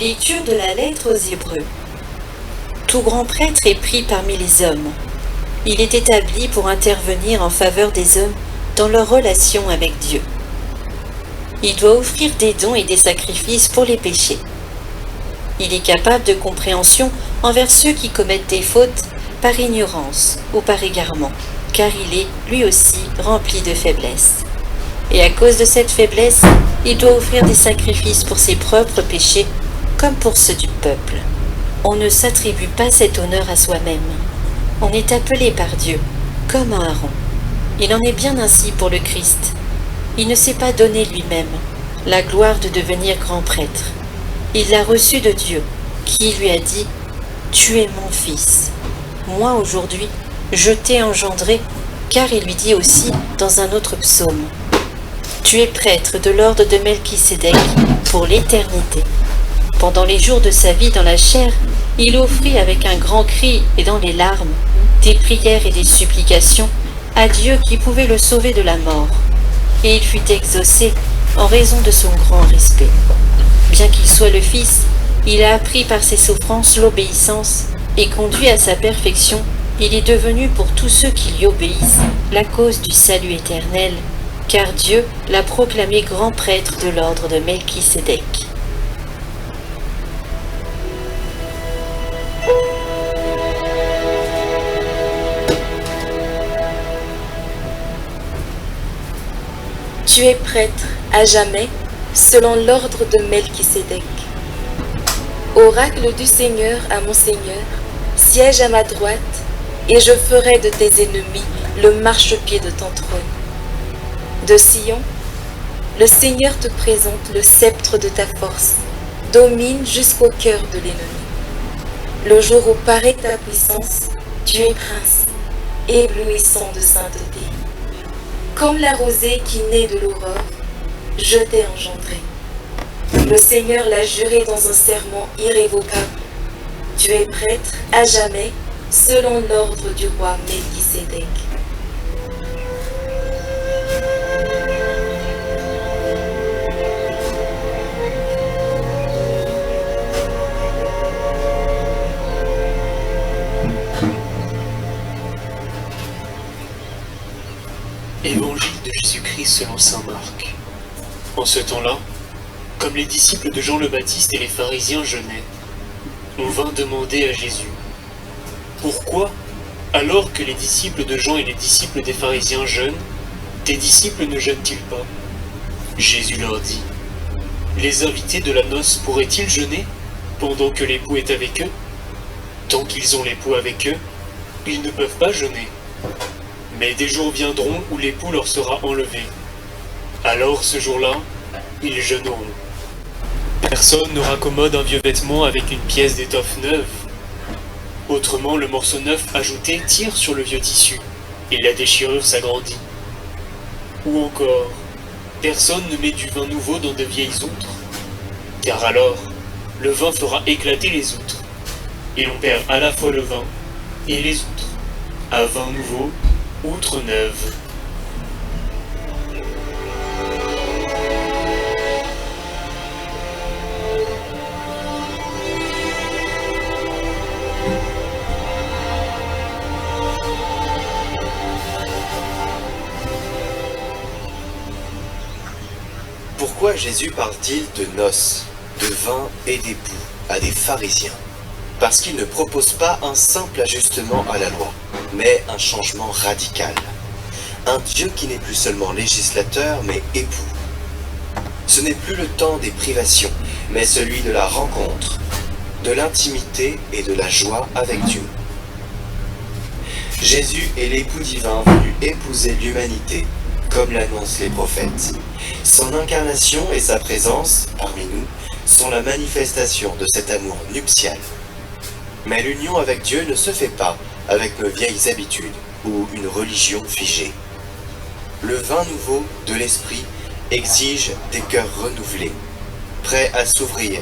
Lecture de la lettre aux Hébreux. Tout grand prêtre est pris parmi les hommes. Il est établi pour intervenir en faveur des hommes dans leur relation avec Dieu. Il doit offrir des dons et des sacrifices pour les péchés. Il est capable de compréhension envers ceux qui commettent des fautes par ignorance ou par égarement, car il est, lui aussi, rempli de faiblesse. Et à cause de cette faiblesse, il doit offrir des sacrifices pour ses propres péchés comme pour ceux du peuple. On ne s'attribue pas cet honneur à soi-même. On est appelé par Dieu, comme à Aaron. Il en est bien ainsi pour le Christ. Il ne s'est pas donné lui-même la gloire de devenir grand prêtre. Il l'a reçu de Dieu, qui lui a dit « Tu es mon fils. Moi aujourd'hui, je t'ai engendré », car il lui dit aussi dans un autre psaume « Tu es prêtre de l'ordre de Melchisédek pour l'éternité. » Pendant les jours de sa vie dans la chair, il offrit avec un grand cri et dans les larmes des prières et des supplications à Dieu qui pouvait le sauver de la mort. Et il fut exaucé en raison de son grand respect. Bien qu'il soit le Fils, il a appris par ses souffrances l'obéissance et conduit à sa perfection, il est devenu pour tous ceux qui lui obéissent la cause du salut éternel, car Dieu l'a proclamé grand prêtre de l'ordre de Melchisédek. Tu es prêtre à jamais, selon l'ordre de Melchisédek. Oracle du Seigneur à mon Seigneur, siège à ma droite, et je ferai de tes ennemis le marchepied de ton trône. De Sion, le Seigneur te présente le sceptre de ta force, domine jusqu'au cœur de l'ennemi. Le jour où paraît ta puissance, tu es prince, éblouissant de sainteté. Comme la rosée qui naît de l'aurore, je t'ai engendré. Le Seigneur l'a juré dans un serment irrévocable. Tu es prêtre à jamais, selon l'ordre du roi Melchisédek. Évangile de Jésus-Christ selon saint Marc. En ce temps-là, comme les disciples de Jean le Baptiste et les pharisiens jeûnaient, on vint demander à Jésus « Pourquoi, alors que les disciples de Jean et les disciples des pharisiens jeûnent, tes disciples ne jeûnent-ils pas ?» Jésus leur dit « Les invités de la noce pourraient-ils jeûner pendant que l'époux est avec eux? Tant qu'ils ont l'époux avec eux, ils ne peuvent pas jeûner. Mais des jours viendront où l'époux leur sera enlevé. Alors ce jour-là, ils jeûneront. Personne ne raccommode un vieux vêtement avec une pièce d'étoffe neuve. Autrement, le morceau neuf ajouté tire sur le vieux tissu, et la déchirure s'agrandit. Ou encore, personne ne met du vin nouveau dans de vieilles outres, car alors, le vin fera éclater les outres, et l'on perd à la fois le vin et les outres. À vin nouveau, outre neuve. Pourquoi Jésus parle-t-il de noces, de vin et d'époux à des pharisiens? Parce qu'il ne propose pas un simple ajustement à la loi, mais un changement radical. Un Dieu qui n'est plus seulement législateur, mais époux. Ce n'est plus le temps des privations, mais celui de la rencontre, de l'intimité et de la joie avec Dieu. Jésus est l'époux divin venu épouser l'humanité, comme l'annoncent les prophètes. Son incarnation et sa présence, parmi nous, sont la manifestation de cet amour nuptial. Mais l'union avec Dieu ne se fait pas avec nos vieilles habitudes ou une religion figée. Le vin nouveau de l'esprit exige des cœurs renouvelés, prêts à s'ouvrir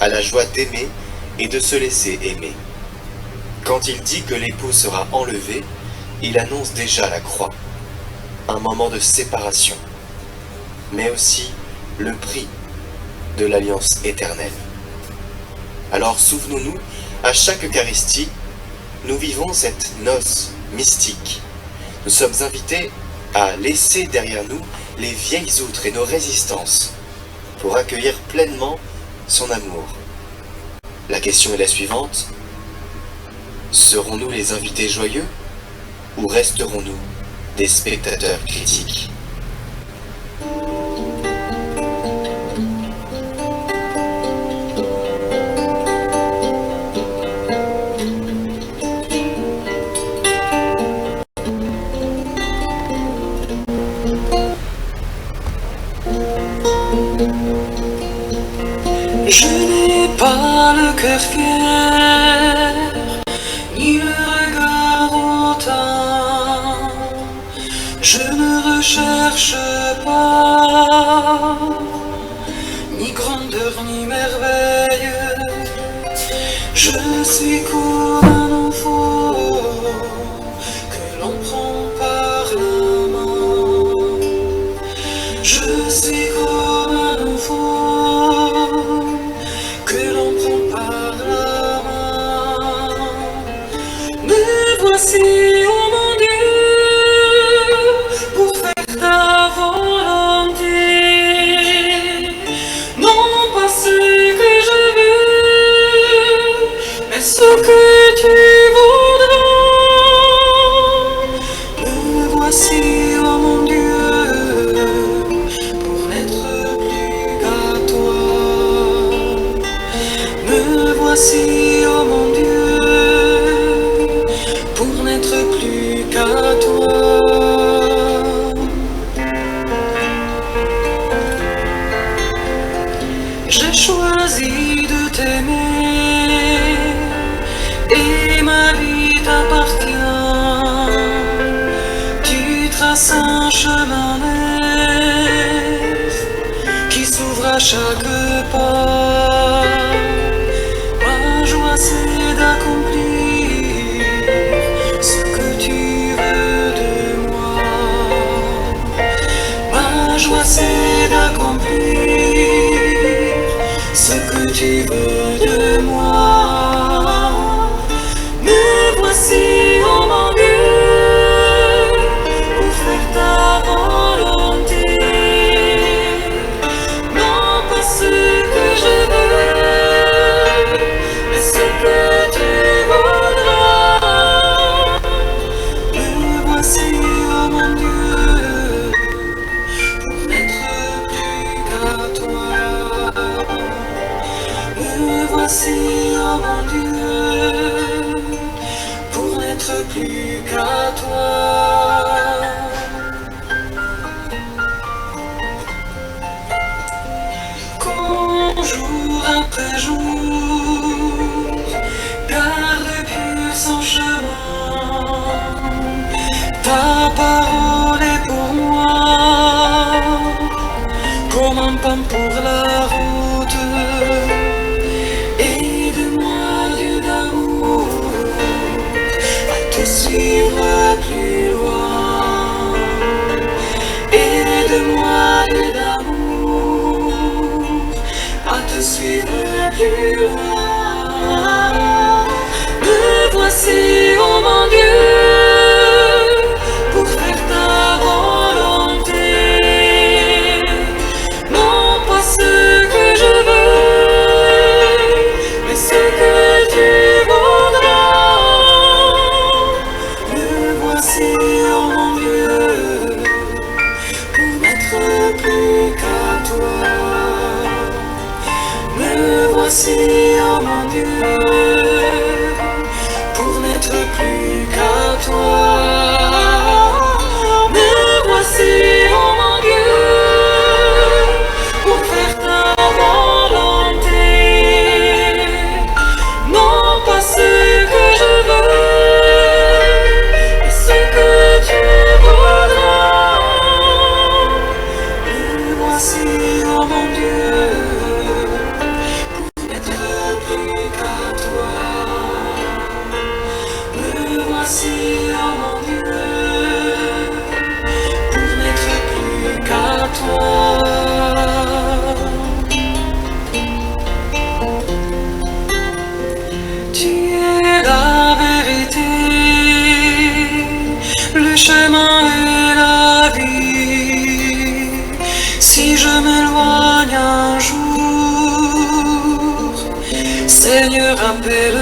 à la joie d'aimer et de se laisser aimer. Quand il dit que l'époux sera enlevé, il annonce déjà la croix, un moment de séparation, mais aussi le prix de l'alliance éternelle. Alors souvenons-nous, à chaque Eucharistie, nous vivons cette noce mystique. Nous sommes invités à laisser derrière nous les vieilles outres et nos résistances pour accueillir pleinement son amour. La question est la suivante. Serons-nous les invités joyeux ou resterons-nous des spectateurs critiques ? Je n'ai pas le cœur fier, ni le regard hautain. Je ne recherche pas ni grandeur ni merveille. Je suis comme un enfant que l'on prend par la main. Je suis comme un enfant que l'on prend par la main. Me voici, oh mon Dieu, pour faire ta volonté. Non pas ce que je veux, mais ce que tu voudras. Me voici, oh mon Dieu, pour n'être plus qu'à toi. Me voici, oh mon Dieu, pour n'être plus qu'à toi. J'ai choisi de t'aimer et ma vie t'appartient. Tu traces un chemin neuf qui s'ouvre à chaque pas. Ma joie c'est d'accomplir ce que tu veux de moi. Ma joie c'est d'accomplir ce que tu veux de moi. Me voici, oh mon Dieu, pour faire ta volonté. Non pas ce que je veux, mais ce que tu voudras. Me voici, oh mon Dieu, pour n'être plus qu'à toi. Me voici, oh mon Dieu, pour n'être plus qu'à toi. Quand jour après jour, garde pur son chemin. Ta parole est pour moi comme un pain pour la route. Aide-moi, Dieu d'amour, à te suivre plus loin. Aide-moi, Dieu d'amour, à te suivre plus loin. Me voici, oh mon Dieu, pour faire ta volonté. Non pas ce que je veux, mais ce que tu voudras. Me voici, oh mon Dieu, pour n'être plus qu'à toi. Me voici, oh mon Dieu, pour n'être plus qu'à toi. Me voici, oh mon Dieu, pour faire ta volonté. Non pas ce que je veux, mais ce que tu voudras. Me voici, oh mon Dieu, pour n'être plus qu'à toi. chemin et la vie. Si je m'éloigne un jour, Seigneur, appelle